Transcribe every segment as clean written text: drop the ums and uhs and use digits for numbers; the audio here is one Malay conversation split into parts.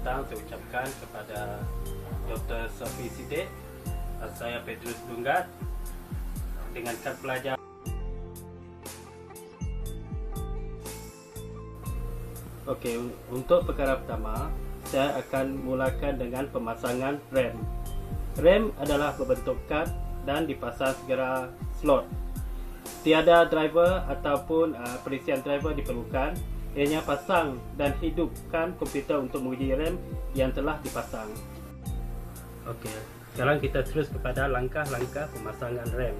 datang saya ucapkan kepada Dr. Sofi Siddiq. Saya Petrus Dunggat dengan kad pelajar. Okey, untuk perkara pertama, saya akan mulakan dengan pemasangan RAM. RAM adalah berbentuk kad dan dipasang segera slot. Tiada driver ataupun perisian driver diperlukan. Ianya pasang dan hidupkan komputer untuk menguji RAM yang telah dipasang. Okey, sekarang kita terus kepada langkah-langkah pemasangan RAM.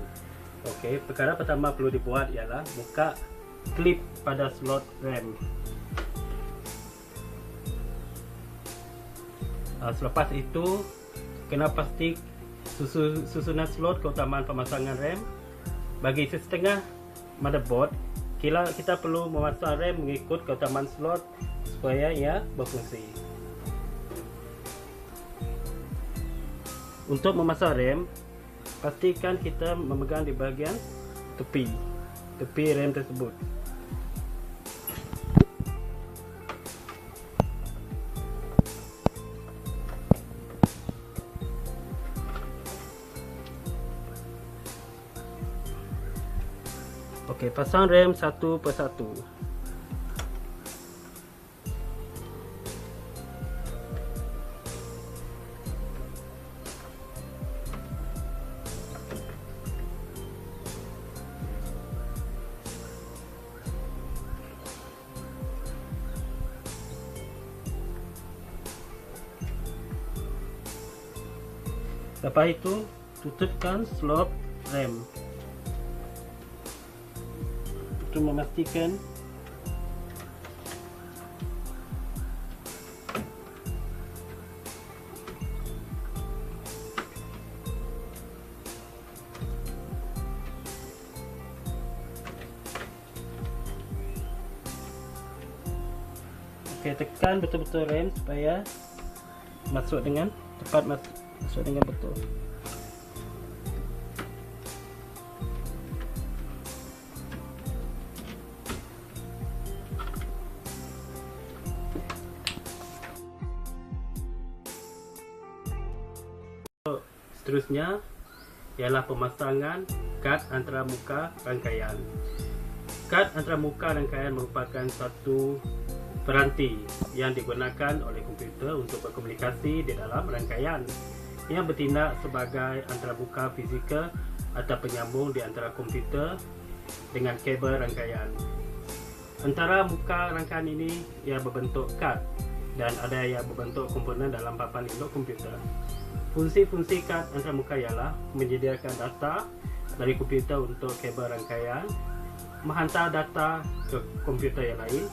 Okey, perkara pertama perlu dibuat ialah buka klip pada slot RAM. Selepas itu, kena pasti susunan slot keutamaan pemasangan RAM. Bagi setengah motherboard, kita perlu memasang RAM mengikut keutamaan slot supaya ia berfungsi. Untuk memasang RAM, pastikan kita memegang di bahagian tepi RAM tersebut. Okey, pasang RAM satu persatu. Lepas itu, tutupkan slot RAM untuk memastikan tekan betul-betul RAM supaya masuk dengan tepat, masuk dengan betul. Seterusnya ialah pemasangan kad antaramuka rangkaian. Kad antaramuka rangkaian merupakan satu peranti yang digunakan oleh komputer untuk berkomunikasi di dalam rangkaian yang bertindak sebagai antaramuka fizikal atau penyambung di antara komputer dengan kabel rangkaian. Antara muka rangkaian ini ia berbentuk kad dan ada yang berbentuk komponen dalam papan induk komputer. Fungsi-fungsi kad antaramuka ialah menyediakan data dari komputer untuk kabel rangkaian, menghantar data ke komputer yang lain,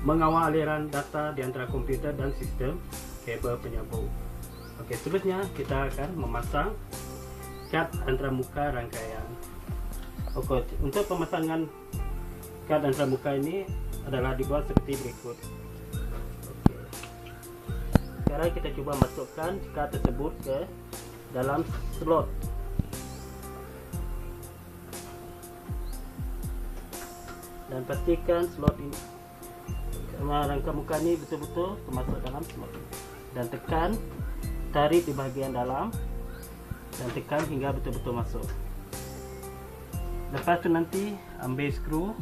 mengawal aliran data di antara komputer dan sistem kabel penyambung. Okey, seterusnya kita akan memasang kad antaramuka rangkaian. Okey, untuk pemasangan kad antaramuka ini adalah dibuat seperti berikut. Sekarang kita cuba masukkan kad tersebut ke dalam slot. Dan pastikan slot ini, rangka muka ini betul-betul termasuk dalam slot. Dan tekan, tarik di bahagian dalam dan tekan hingga betul-betul masuk. Lepas tu nanti ambil skru,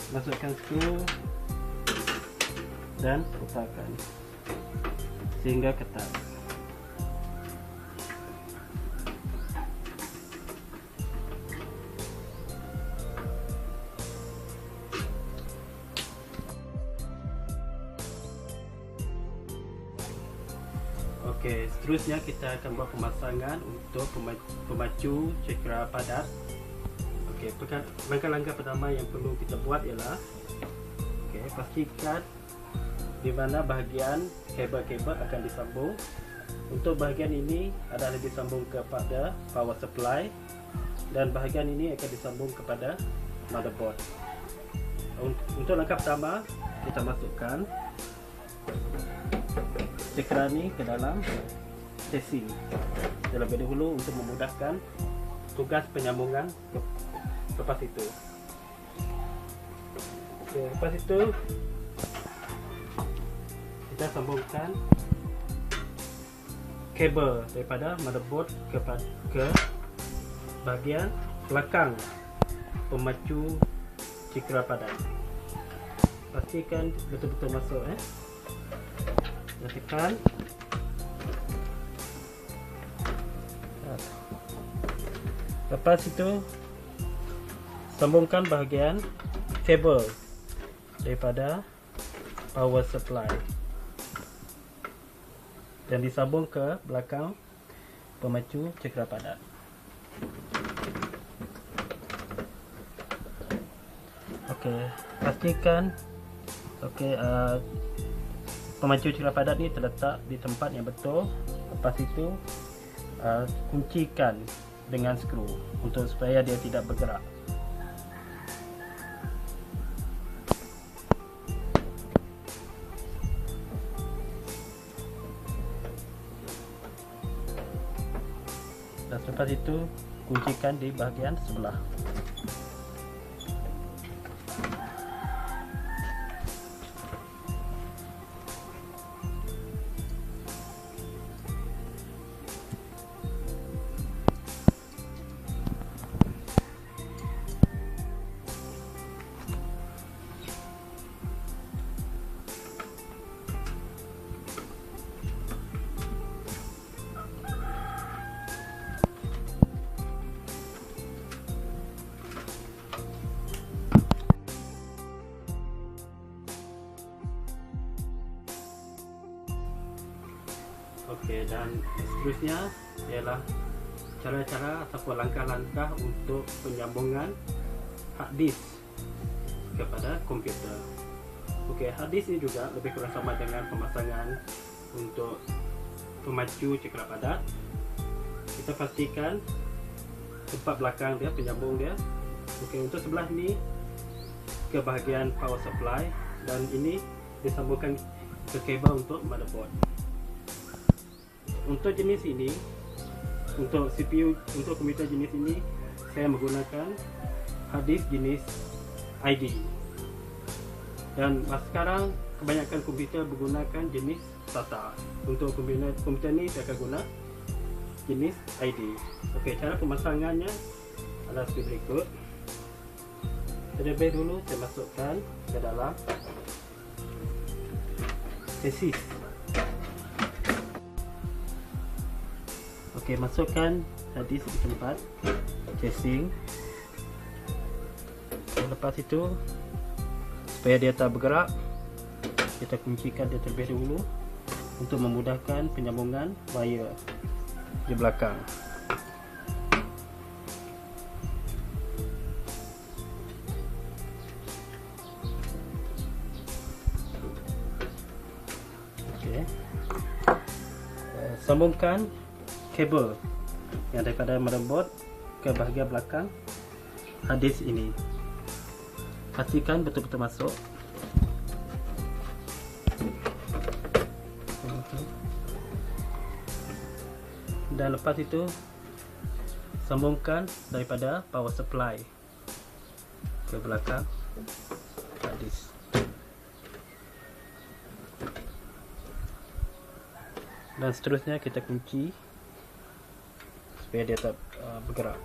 masukkan skru dan putarkan sehingga ketat. Okey, seterusnya kita akan buat pemasangan untuk pemacu cakra padat. Okey, langkah-langkah pertama yang perlu kita buat ialah pastikan di mana bahagian kabel-kabel akan disambung. Untuk bahagian ini adalah disambung kepada power supply dan bahagian ini akan disambung kepada motherboard. Untuk langkah pertama, kita masukkan cakra ni ke dalam casing terlebih dahulu untuk memudahkan tugas penyambungan lepas itu. Oke, lepas itu kita sambungkan kabel daripada motherboard ke bahagian belakang pemacu cakra padat. Pastikan betul-betul masuk tekan. Lepas itu sambungkan bahagian kabel daripada power supply dan disambung ke belakang pemacu cakra padat. Okey, pastikan pemacu cakra padat ni terletak di tempat yang betul. Lepas itu kuncikan dengan skru untuk supaya dia tidak bergerak. Dan selepas itu kuncikan di bahagian sebelah. Okey, dan seterusnya ialah cara-cara ataupun langkah-langkah untuk penyambungan hard disk kepada komputer. Okey, hard disk ini juga lebih kurang sama dengan pemasangan untuk pemacu cakra padat. Kita pastikan tempat belakang dia, penyambung dia. Okey, untuk sebelah ni ke bahagian power supply dan ini disambungkan ke kabel untuk motherboard. Untuk jenis ini, untuk CPU, untuk komputer jenis ini, saya menggunakan hard disk jenis ID. Dan sekarang kebanyakan komputer menggunakan jenis SATA. Untuk komputer ini saya akan guna jenis ID. Okey, cara pemasangannya adalah seperti berikut. Terlebih dulu saya masukkan ke dalam chassis. Okey, masukkan hard disk di tempat casing. Lepas itu, supaya dia tak bergerak, kita kuncikan dia terlebih dahulu untuk memudahkan penyambungan wire di belakang. Okey, sambungkan kabel yang daripada motherboard ke bahagian belakang hard disk ini. Pastikan betul-betul masuk. Dan lepas itu sambungkan daripada power supply ke belakang hard disk. Dan seterusnya kita kunci supaya dia tak bergerak.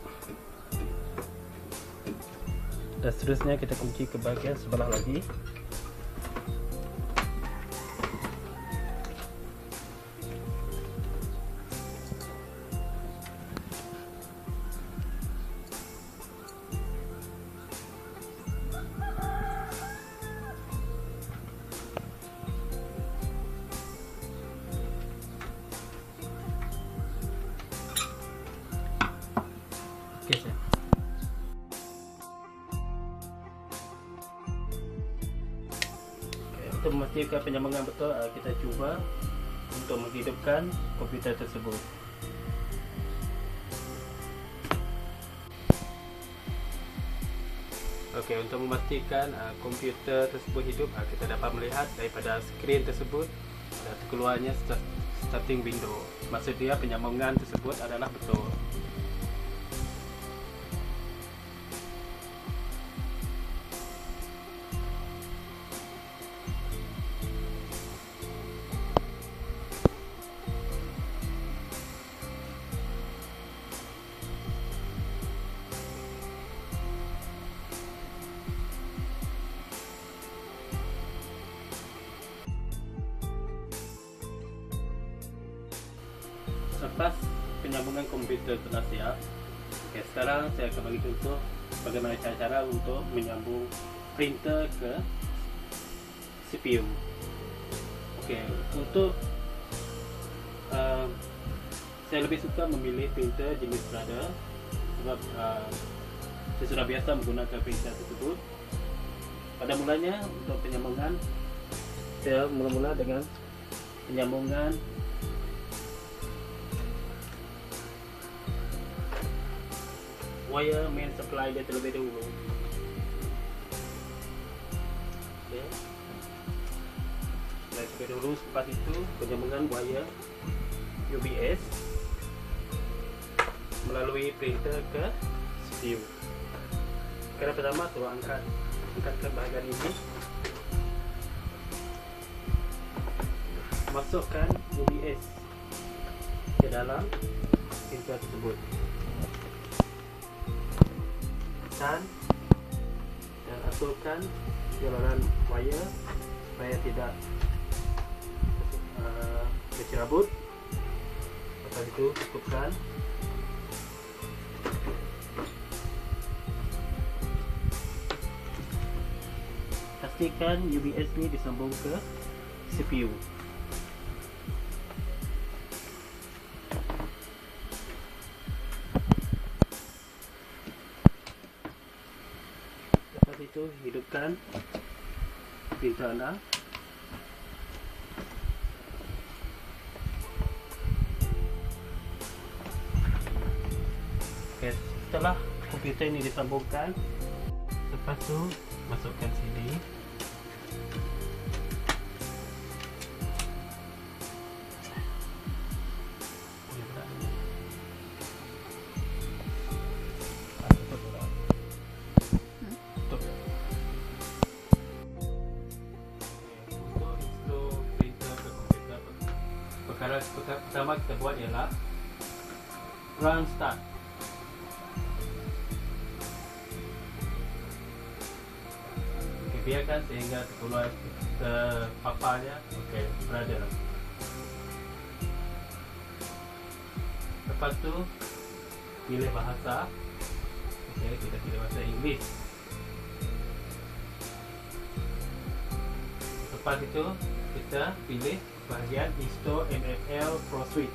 Dan seterusnya kita kunci ke bahagian sebelah lagi. Okey, saya. Untuk memastikan penyambungan betul, kita cuba untuk menghidupkan komputer tersebut. Okey, untuk memastikan komputer tersebut hidup, kita dapat melihat daripada skrin tersebut keluarnya starting window. Maksud dia penyambungan tersebut adalah betul. Lepas penyambungan komputer telah siap, sekarang saya akan bagi contoh bagaimana cara untuk menyambung printer ke CPU. Untuk saya lebih suka memilih printer jenis Brother sebab saya sudah biasa menggunakan printer tersebut. Pada mulanya untuk penyambungan, saya mula-mula dengan penyambungan wire main supply dia terlebih dahulu. Terlebih dahulu, lepas itu penyambungan wire UBS melalui printer ke CPU. Cara pertama, tolong angkatkan bahagian ini, masukkan UBS ke dalam printer tersebut dan aturkan jalanan wire supaya tidak bercerabut. Lepas itu cukupkan pastikan UBS ni disambung ke CPU. Lepas itu hidupkan printer anda. Setelah komputer ini disambungkan, lepas itu masukkan CD. Perkara pertama kita buat ialah run start. Biarkan sehingga keluar paparnya. Brother. Lepas tu pilih bahasa. Kita pilih bahasa Inggeris. Lepas itu kita pilih bahagian Install MFL Pro Suite.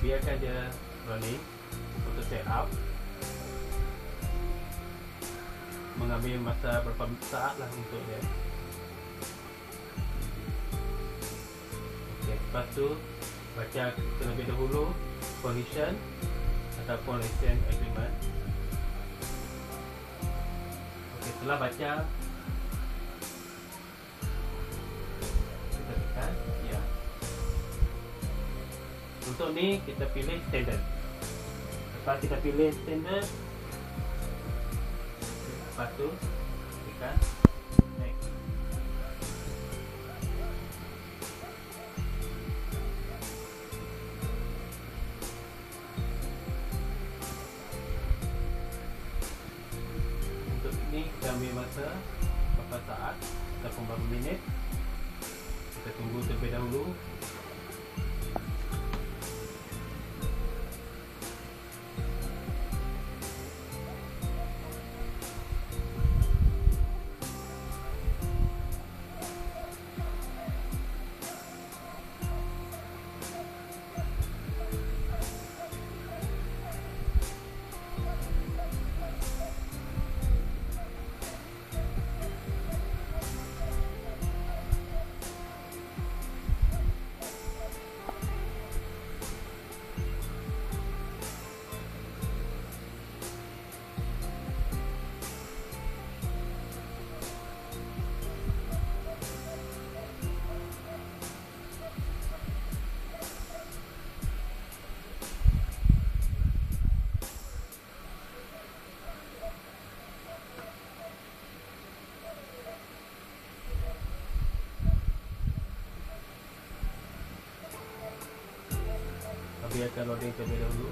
Biarkan dia running untuk setup. Mengambil masa berapa saat lah untuk dia. Lepas tu baca terlebih dahulu condition ataupun license agreement. Setelah baca, kita tekan ya. Untuk ni kita pilih standard. Lepas kita pilih standard, lepas tu tekan next. Untuk ini kita ambil masa beberapa saat ataupun beberapa minit. Kita tunggu terlebih dahulu. Biarkan loading terlebih dahulu.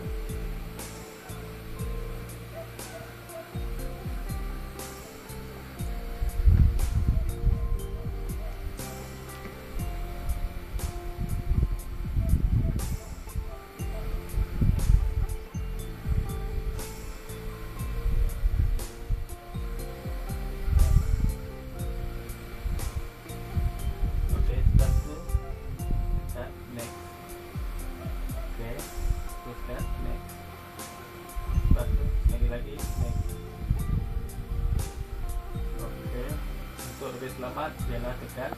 selamat, jangan tekan.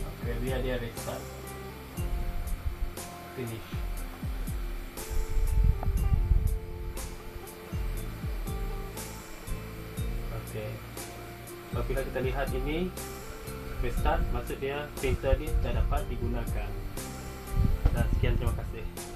Okey, biar dia restart. Finish. Okey. Apabila kita lihat ini restart, maksud dia printer ni dah dapat digunakan. Dan sekian, terima kasih.